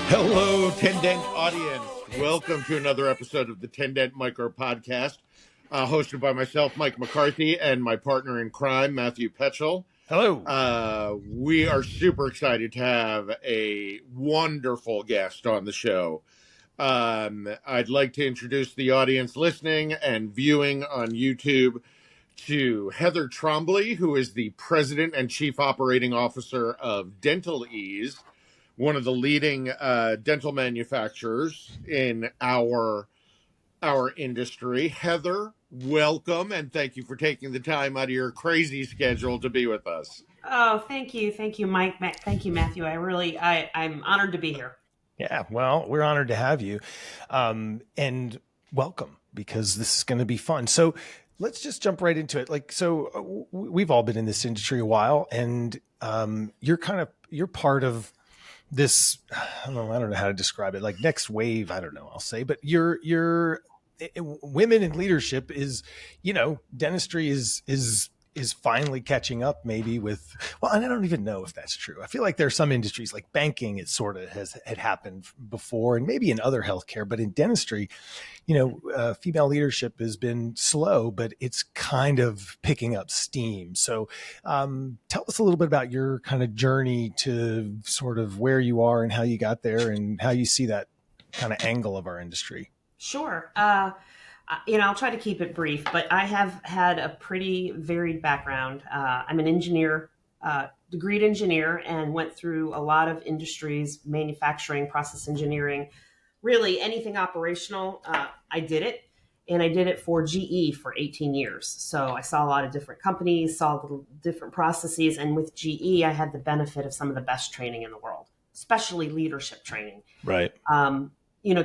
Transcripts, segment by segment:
Hello, Tendent audience. Welcome to another episode of the Tendent Micro Podcast, hosted by myself, Mike McCarthy, and my partner in crime, Matthew Petchel. Hello. We are super excited to have a wonderful guest on the show. I'd like to introduce the audience listening and viewing on YouTube to Heather Trombley, who is the President and Chief Operating Officer of DentalEZ, one of the leading dental manufacturers in our industry. Heather, welcome, and thank you for taking the time out of your crazy schedule to be with us. Oh, thank you, Mike. Thank you, Matthew. I'm honored to be here. Yeah, well, we're honored to have you, and welcome, because this is going to be fun. So let's just jump right into it. We've all been in this industry a while, and you're part of this. I don't know how to describe it. Like next wave, I don't know. I'll say, but you're women in leadership is, dentistry is finally catching up maybe with, well, and I don't even know if that's true. I feel like there are some industries like banking, it sort of had happened before, and maybe in other healthcare, but in dentistry, female leadership has been slow, but it's kind of picking up steam. So tell us a little bit about your kind of journey to sort of where you are and how you got there and how you see that kind of angle of our industry. Sure. I'll try to keep it brief, but I have had a pretty varied background. I'm an engineer, degreed engineer, and went through a lot of industries, manufacturing, process engineering, really anything operational. I did it, and I did it for GE for 18 years. So I saw a lot of different companies, saw little different processes, and with GE, I had the benefit of some of the best training in the world, especially leadership training. Right.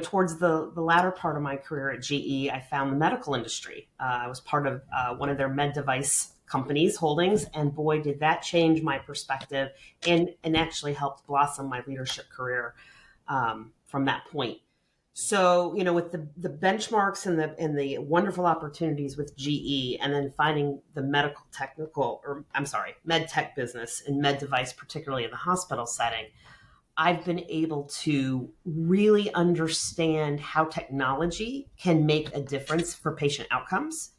Towards the latter part of my career at GE, I found the medical industry. I was part of one of their med device companies holdings, and boy, did that change my perspective and actually helped blossom my leadership career from that point. So, with the benchmarks and the wonderful opportunities with GE, and then finding the med tech business and med device, particularly in the hospital setting, I've been able to really understand how technology can make a difference for patient outcomes.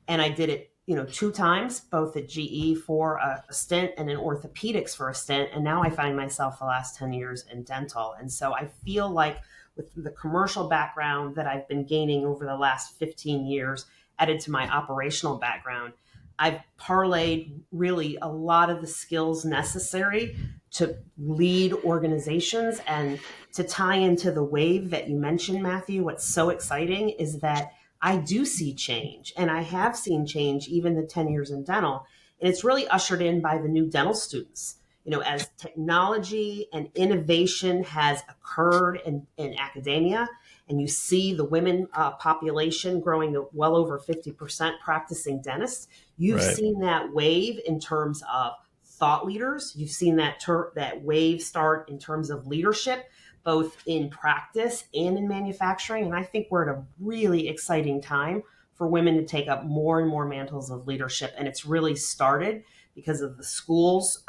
And I did it, 2 times, both at GE for a stint and in orthopedics for a stint. And now I find myself the last 10 years in dental. And so I feel like with the commercial background that I've been gaining over the last 15 years, added to my operational background, I've parlayed really a lot of the skills necessary to lead organizations and to tie into the wave that you mentioned, Matthew. What's so exciting is that I do see change, and I have seen change even the 10 years in dental. And it's really ushered in by the new dental students. As technology and innovation has occurred in academia, and you see the women population growing to well over 50% practicing dentists, you've seen that wave in terms of thought leaders. You've seen that wave start in terms of leadership, both in practice and in manufacturing. And I think we're at a really exciting time for women to take up more and more mantles of leadership. And it's really started because of the schools'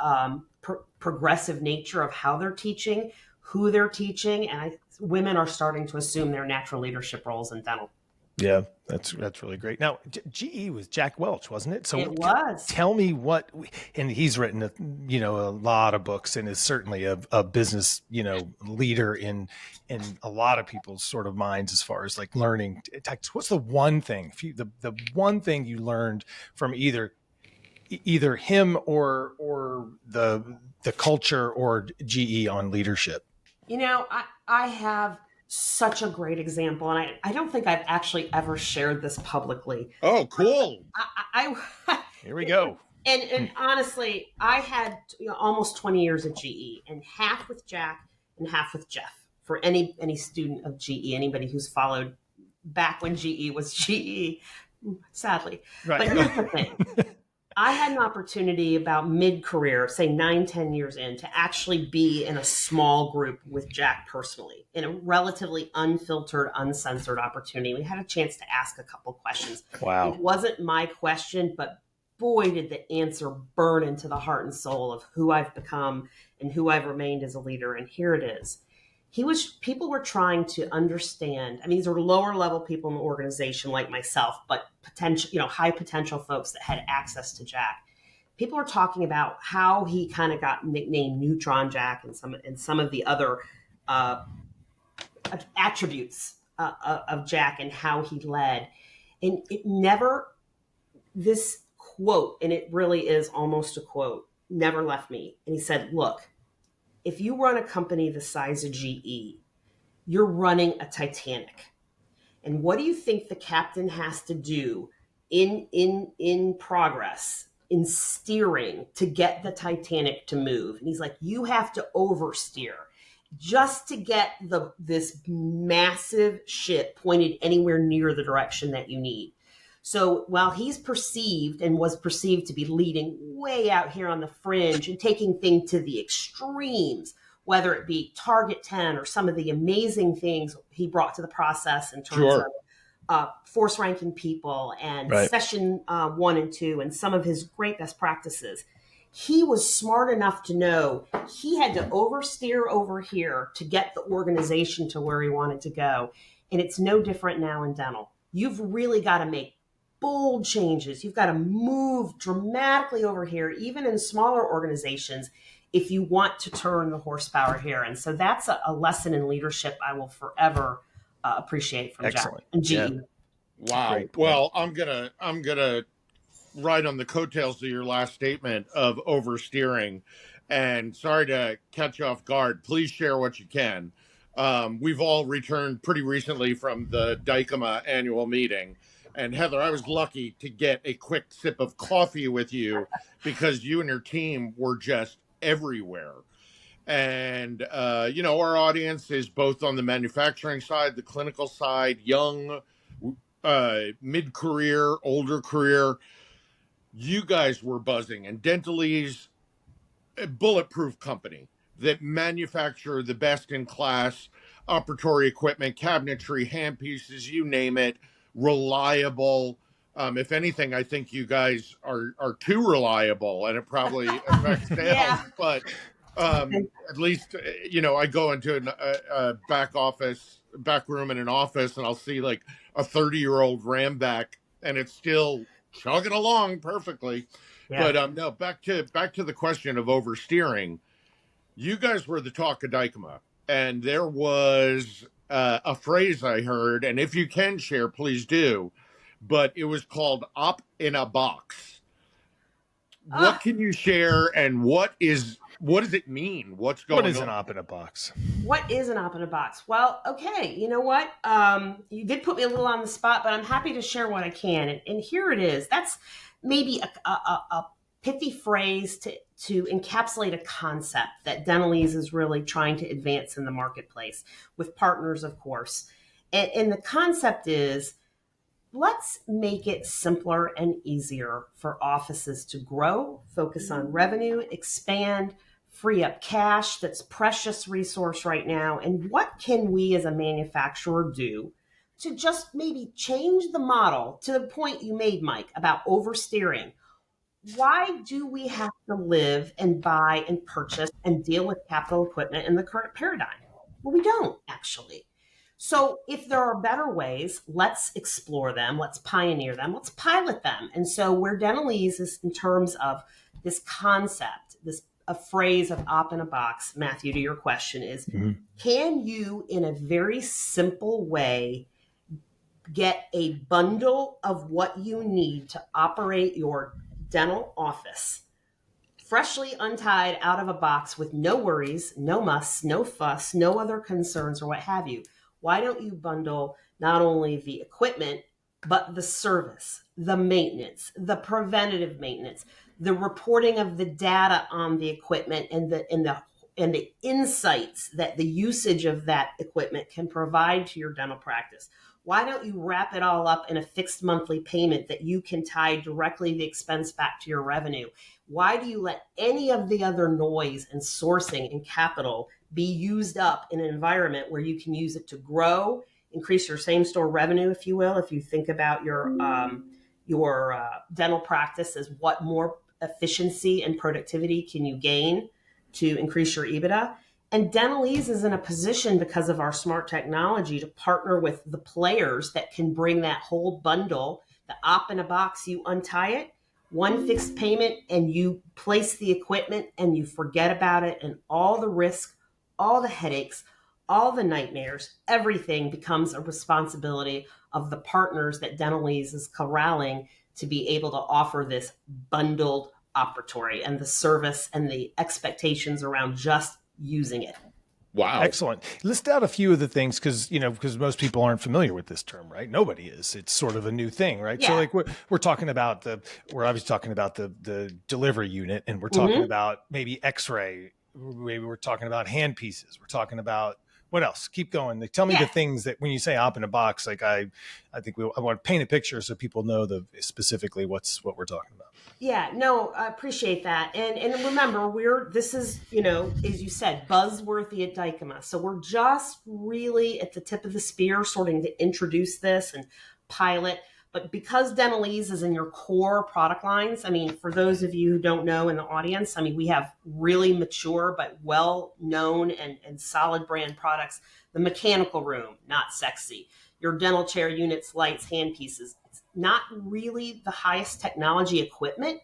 progressive nature of how they're teaching, who they're teaching, and women are starting to assume their natural leadership roles in dental. Yeah, that's really great. Now, GE was Jack Welch, wasn't it? So it was. Tell me and he's written a lot of books and is certainly a business leader in a lot of people's sort of minds as far as like learning tactics. What's the one thing the one thing you learned from either him or the culture or GE on leadership? I have such a great example, and I don't think I've actually ever shared this publicly. Oh, cool. Here we go. And honestly, I had almost 20 years at GE, and half with Jack and half with Jeff. For any student of GE, anybody who's followed back when GE was GE, sadly. Right. But here's the thing. I had an opportunity about mid-career, say 9-10 years in, to actually be in a small group with Jack personally, in a relatively unfiltered, uncensored opportunity. We had a chance to ask a couple questions. Wow. It wasn't my question, but boy, did the answer burn into the heart and soul of who I've become and who I've remained as a leader. And here it is. People were trying to understand. I mean, these are lower level people in the organization like myself, but high potential folks that had access to Jack. People were talking about how he kind of got nicknamed Neutron Jack and some of the other attributes of Jack and how he led. And it never, this quote, and it really is almost a quote, never left me. And he said, look, if you run a company the size of GE, you're running a Titanic. And what do you think the captain has to do in progress, in steering to get the Titanic to move? And he's like, you have to oversteer just to get this massive ship pointed anywhere near the direction that you need. So while he's was perceived to be leading way out here on the fringe and taking things to the extremes, whether it be Target 10 or some of the amazing things he brought to the process in terms of force ranking people and session 1 and 2 and some of his great best practices. He was smart enough to know he had to oversteer over here to get the organization to where he wanted to go. And it's no different now in dental. You've really got to make bold changes. You've got to move dramatically over here, even in smaller organizations, if you want to turn the horsepower here. And so that's a lesson in leadership I will forever appreciate from Jack and GE. Yeah. Wow. Well, I'm gonna ride on the coattails of your last statement of oversteering. And sorry to catch you off guard. Please share what you can. We've all returned pretty recently from the DICOMA annual meeting. And Heather, I was lucky to get a quick sip of coffee with you because you and your team were just everywhere. And, our audience is both on the manufacturing side, the clinical side, young, mid-career, older career. You guys were buzzing. And DentalEZ, a bulletproof company that manufacture the best-in-class operatory equipment, cabinetry, handpieces, you name it, reliable. If anything, I think you guys are too reliable, and it probably affects sales. Yeah. But at least, I go into a back room in an office, and I'll see like a 30-year-old Ramback, and it's still chugging along perfectly. Yeah. But no, back to the question of oversteering. You guys were the talk of DICOMA, and there was a phrase I heard, and if you can share, please do. But it was called "op in a box." What can you share, and what does it mean? What's going on? What is an op in a box? What is an op in a box? Well, okay, you know what? You did put me a little on the spot, but I'm happy to share what I can. And here it is. That's maybe a pithy phrase to encapsulate a concept that DentalEZ is really trying to advance in the marketplace with partners, of course. And the concept is, let's make it simpler and easier for offices to grow, focus on revenue, expand, free up cash that's precious resource right now. And what can we as a manufacturer do to just maybe change the model to the point you made, Mike, about oversteering? Why do we have to live and buy and purchase and deal with capital equipment in the current paradigm? Well, we don't actually. So if there are better ways, let's explore them, let's pioneer them, let's pilot them. And so where DentalEZ is in terms of this concept, a phrase of op in a box, Matthew, to your question is, can you in a very simple way get a bundle of what you need to operate your dental office, freshly untied out of a box with no worries, no muss, no fuss, no other concerns or what have you? Why don't you bundle not only the equipment, but the service, the maintenance, the preventative maintenance, the reporting of the data on the equipment and the insights that the usage of that equipment can provide to your dental practice? Why don't you wrap it all up in a fixed monthly payment that you can tie directly the expense back to your revenue? Why do you let any of the other noise and sourcing and capital be used up in an environment where you can use it to grow, increase your same store revenue, if you will, if you think about your dental practice as what more efficiency and productivity can you gain to increase your EBITDA? And DentalEZ is in a position, because of our smart technology, to partner with the players that can bring that whole bundle, the op in a box. You untie it, one fixed payment, and you place the equipment and you forget about it, and all the risk, all the headaches, all the nightmares, everything becomes a responsibility of the partners that DentalEZ is corralling to be able to offer this bundled operatory and the service and the expectations around just using it. Wow. Excellent. List out a few of the things, because most people aren't familiar with this term, right? Nobody is. It's sort of a new thing, right? Yeah. So like we're talking about we're obviously talking about the delivery unit, and we're talking about maybe X-ray. Maybe we're talking about hand pieces. We're talking about what else? Keep going. Like, tell me the things that when you say op in a box, like I think I want to paint a picture so people know specifically what we're talking about. Yeah, no, I appreciate that. And remember, this is, as you said, buzzworthy at Dykema. So we're just really at the tip of the spear, starting to introduce this and pilot. But because DentalEZ is in your core product lines, I mean, for those of you who don't know in the audience, I mean, we have really mature but well-known and solid brand products. The mechanical room, not sexy. Your dental chair units, lights, hand pieces. It's not really the highest technology equipment,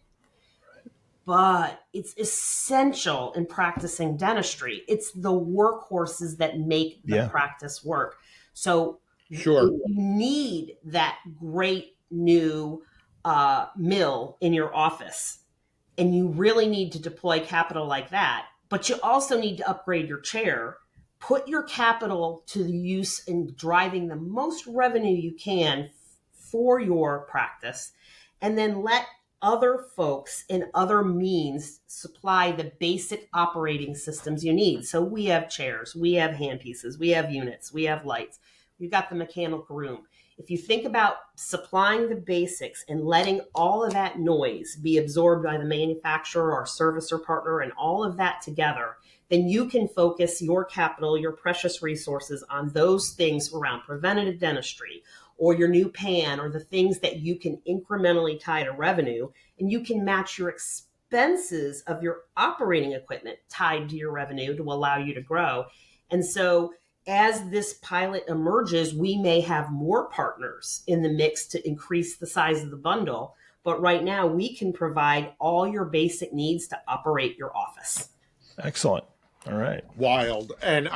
but it's essential in practicing dentistry. It's the workhorses that make the practice work. So you need that great new mill in your office, and you really need to deploy capital like that. But you also need to upgrade your chair. Put your capital to the use in driving the most revenue you can for your practice, and then let other folks in other means supply the basic operating systems you need. So we have chairs, we have hand pieces, we have units, we have lights, we've got the mechanical room. If you think about supplying the basics and letting all of that noise be absorbed by the manufacturer or servicer partner and all of that together, then you can focus your capital, your precious resources on those things around preventative dentistry or your new pan or the things that you can incrementally tie to revenue, and you can match your expenses of your operating equipment tied to your revenue to allow you to grow. And so as this pilot emerges, we may have more partners in the mix to increase the size of the bundle. But right now, we can provide all your basic needs to operate your office. Excellent. All right. Wild. And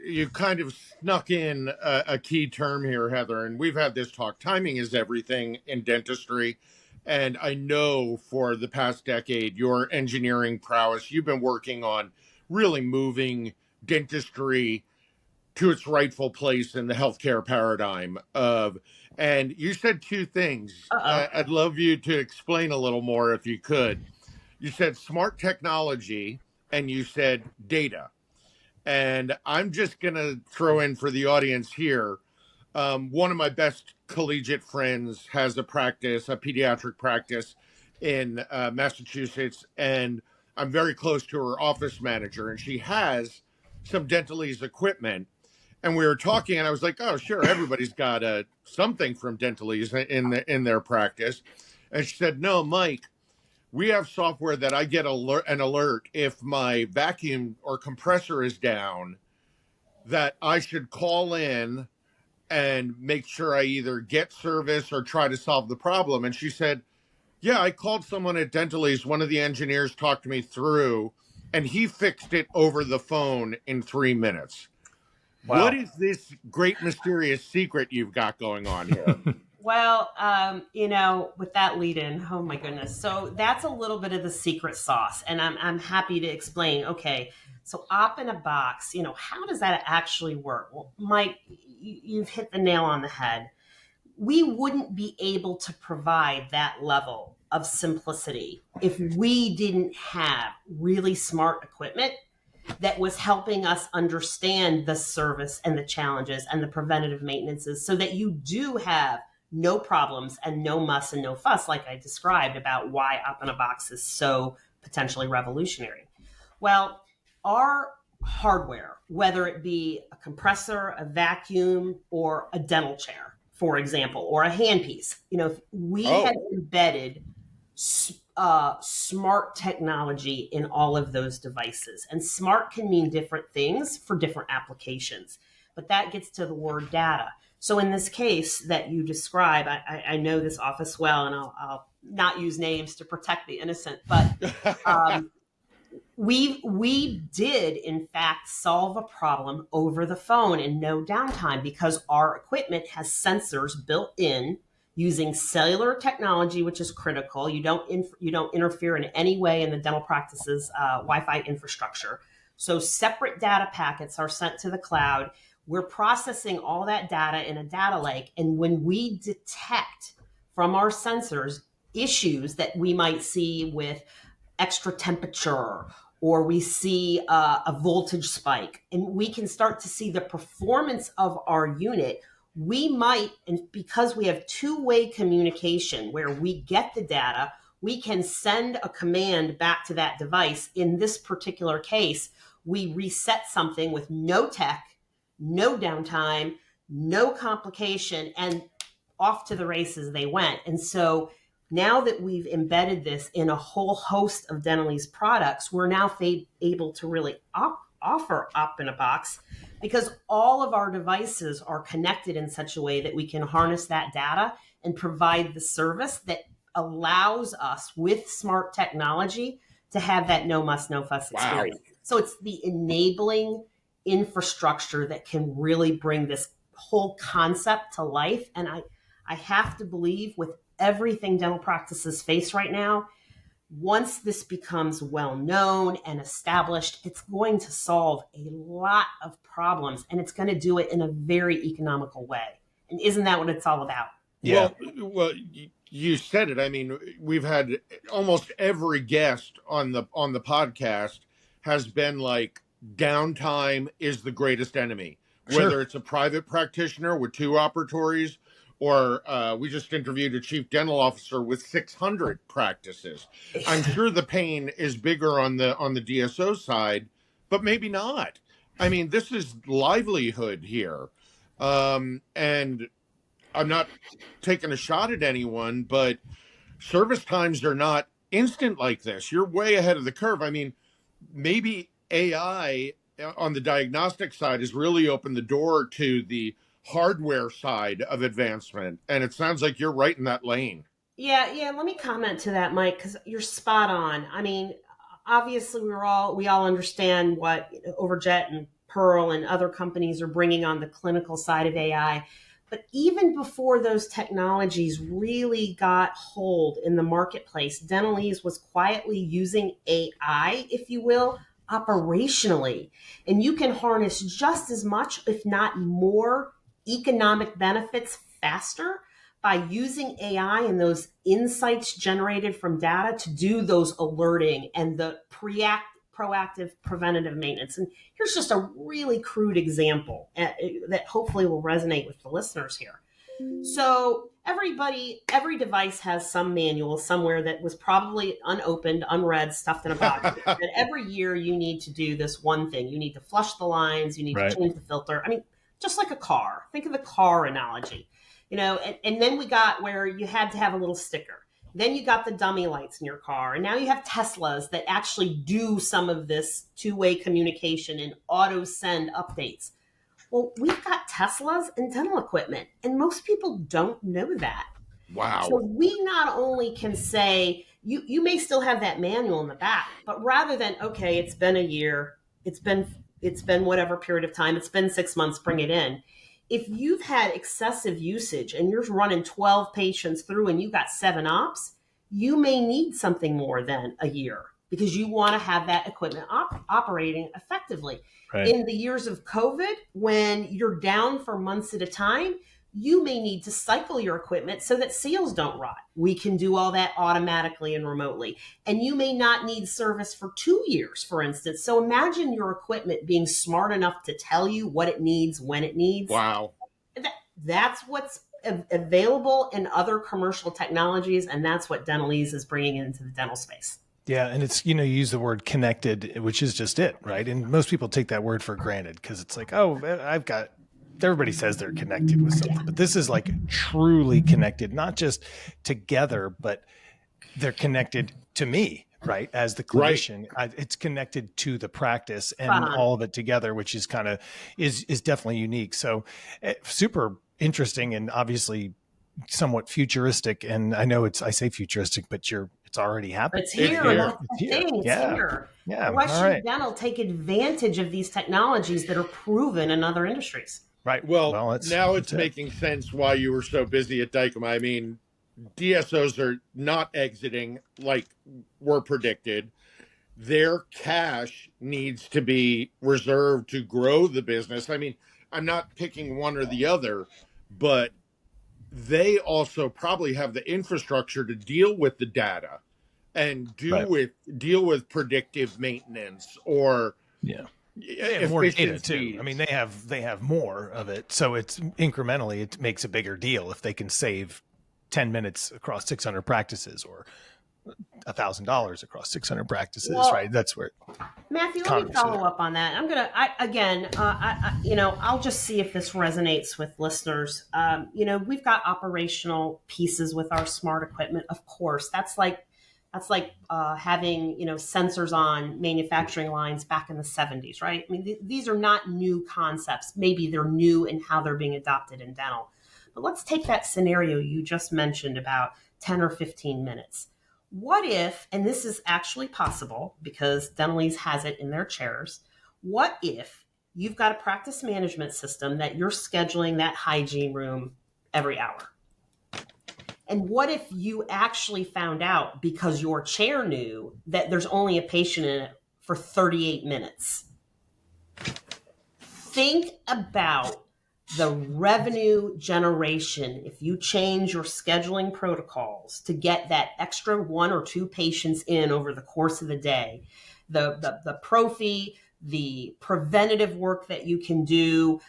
you kind of snuck in a key term here, Heather, and we've had this talk. Timing is everything in dentistry. And I know for the past decade, your engineering prowess, you've been working on really moving dentistry to its rightful place in the healthcare paradigm and you said two things. I'd love you to explain a little more if you could. You said smart technology and you said data. And I'm just going to throw in for the audience here. One of my best collegiate friends has a pediatric practice in Massachusetts, and I'm very close to her office manager, and she has some DentalEZ equipment. And we were talking, and I was like, "Oh, sure, everybody's got something from DentalEZ in their practice." And she said, "No, Mike, we have software that I get an alert if my vacuum or compressor is down, that I should call in and make sure I either get service or try to solve the problem." And she said, "Yeah, I called someone at DentalEZ. One of the engineers talked me through, and he fixed it over the phone in 3 minutes." Wow. What is this great mysterious secret you've got going on here? Well, with that lead in, oh my goodness. So that's a little bit of the secret sauce, and I'm happy to explain. Okay, so op in a box, how does that actually work? Well, Mike, you've hit the nail on the head. We wouldn't be able to provide that level of simplicity if we didn't have really smart equipment that was helping us understand the service and the challenges and the preventative maintenances, so that you do have no problems and no muss and no fuss, like I described about why op in a box is so potentially revolutionary. Well, our hardware, whether it be a compressor, a vacuum, or a dental chair, for example, or a handpiece, if we had embedded smart technology in all of those devices. And smart can mean different things for different applications, but that gets to the word data. So in this case that you describe, I know this office well, and I'll not use names to protect the innocent, but we did in fact solve a problem over the phone in no downtime, because our equipment has sensors built in using cellular technology, which is critical. You don't interfere in any way in the dental practice's Wi-Fi infrastructure. So separate data packets are sent to the cloud. We're processing all that data in a data lake. And when we detect from our sensors issues that we might see with extra temperature, or we see a voltage spike, and we can start to see the performance of our unit, we might, and because we have two-way communication where we get the data, we can send a command back to that device. In this particular case, we reset something with no tech, no downtime, no complication, and off to the races they went. And so now that we've embedded this in a whole host of DentalEZ products, we're now able to really offer Op in a Box, because all of our devices are connected in such a way that we can harness that data and provide the service that allows us with smart technology to have that no muss, no fuss experience. Wow. So it's the enabling infrastructure that can really bring this whole concept to life. And I have to believe, with everything dental practices face right now, once this becomes well known and established, it's going to solve a lot of problems, and it's going to do it in a very economical way. And isn't that what it's all about? Yeah. Well, you said it. I mean, we've had almost every guest on the podcast has been like, downtime is the greatest enemy. Sure. Whether it's a private practitioner with 2 operatories, or we just interviewed a chief dental officer with 600 practices. I'm sure the pain is bigger on the DSO side, but maybe not. I mean, this is livelihood here. And I'm not taking a shot at anyone, but service times are not instant like this. You're way ahead of the curve. I mean, maybe AI on the diagnostic side has really opened the door to the hardware side of advancement, and it sounds like you're right in that lane. Yeah. Let me comment to that, Mike, because you're spot on. I mean, obviously, we all understand what Overjet and Pearl and other companies are bringing on the clinical side of AI. But even before those technologies really got hold in the marketplace, DentalEZ was quietly using AI, if you will, operationally. And you can harness just as much, if not more, economic benefits faster by using AI and those insights generated from data to do those alerting and the proactive preventative maintenance. And here's just a really crude example that hopefully will resonate with the listeners here. So every device has some manual somewhere that was probably unopened, unread, stuffed in a box. And every year you need to do this one thing. You need to flush the lines. You need to change the filter. I mean, just like a car. Think of the car analogy, and then we got where you had to have a little sticker. Then you got the dummy lights in your car. And now you have Teslas that actually do some of this two-way communication and auto send updates. Well, we've got Teslas and dental equipment, and most people don't know that. Wow. So we not only can say, you may still have that manual in the back, but rather than, okay, it's been a year, it's been whatever period of time, it's been 6 months, bring it in. If you've had excessive usage and you're running 12 patients through and you've got 7 ops, you may need something more than a year because you want to have that equipment operating effectively. Right. In the years of COVID, when you're down for months at a time, you may need to cycle your equipment so that seals don't rot. We can do all that automatically and remotely. And you may not need service for 2 years, for instance. So imagine your equipment being smart enough to tell you what it needs, when it needs. Wow. That's what's available in other commercial technologies. And that's what DentalEZ is bringing into the dental space. Yeah. And it's, you use the word connected, which is just it, right? And most people take that word for granted because it's like, oh, everybody says they're connected with something, but this is like truly connected, not just together, but they're connected to me, right, as the clinician. It's connected to the practice and all of it together, which is kind of is definitely unique. So super interesting and obviously somewhat futuristic. And I know I say futuristic, but it's already happened. It's here. That's the thing. It's here. Yeah. Why should dental take advantage of these technologies that are proven in other industries? Right. Well, now it's making sense why you were so busy at Dicom. I mean, DSOs are not exiting like were predicted. Their cash needs to be reserved to grow the business. I mean, I'm not picking one or the other, but they also probably have the infrastructure to deal with the data and deal with predictive maintenance or they have more data too. I mean, they have more of it, so it's incrementally it makes a bigger deal if they can save 10 minutes across 600 practices or $1,000 across 600 practices, right? That's where. Matthew, let me follow up on that. I'm gonna, I'll just see if this resonates with listeners. We've got operational pieces with our smart equipment. Of course, that's like having sensors on manufacturing lines back in the 70s, right? I mean, these are not new concepts. Maybe they're new in how they're being adopted in dental. But let's take that scenario you just mentioned about 10 or 15 minutes. What if, and this is actually possible because DentalEZ has it in their chairs, what if you've got a practice management system that you're scheduling that hygiene room every hour? And what if you actually found out because your chair knew that there's only a patient in it for 38 minutes? Think about the revenue generation if you change your scheduling protocols to get that extra 1 or 2 patients in over the course of the day. The prophy, the preventative work that you can do,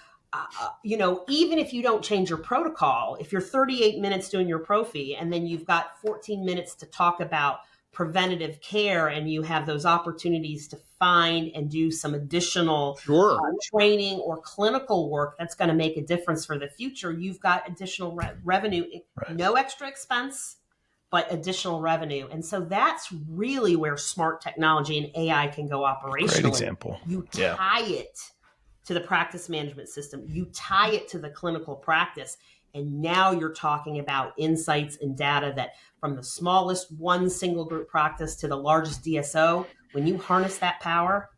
even if you don't change your protocol, if you're 38 minutes doing your prophy and then you've got 14 minutes to talk about preventative care and you have those opportunities to find and do some additional training or clinical work that's going to make a difference for the future, you've got additional revenue, no extra expense, but additional revenue. And so that's really where smart technology and AI can go operationally. Great example. You tie it to the practice management system, you tie it to the clinical practice, and now you're talking about insights and data that from the smallest one single group practice to the largest DSO, when you harness that power,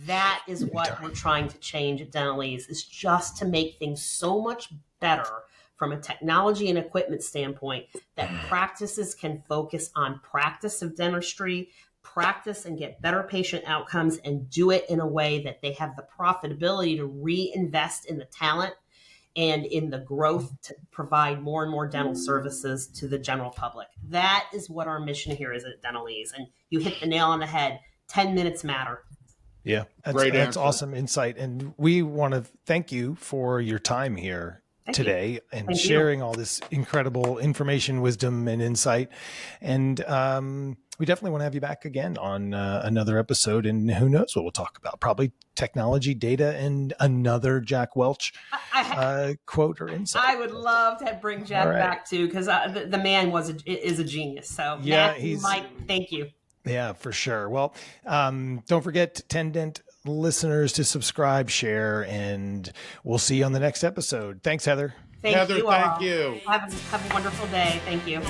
that is what we're trying to change at DentalEZ, is just to make things so much better from a technology and equipment standpoint that practices can focus on practice of dentistry, practice and get better patient outcomes, and do it in a way that they have the profitability to reinvest in the talent and in the growth to provide more and more dental services to the general public. That is what our mission here is at DentalEZ. And you hit the nail on the head. 10 minutes matter. Yeah, that's awesome insight. And we want to thank you for your time here today and sharing all this incredible information, wisdom, and insight. And we definitely want to have you back again on another episode. And who knows what we'll talk about? Probably technology, data, and another Jack Welch quote or insight. I would love to bring Jack back too, because the man is a genius. So yeah, Mike, thank you. Yeah, for sure. Well, don't forget, Tendent listeners, to subscribe, share, and we'll see you on the next episode. Thanks, Heather. Heather, thank you. Have a wonderful day. Thank you.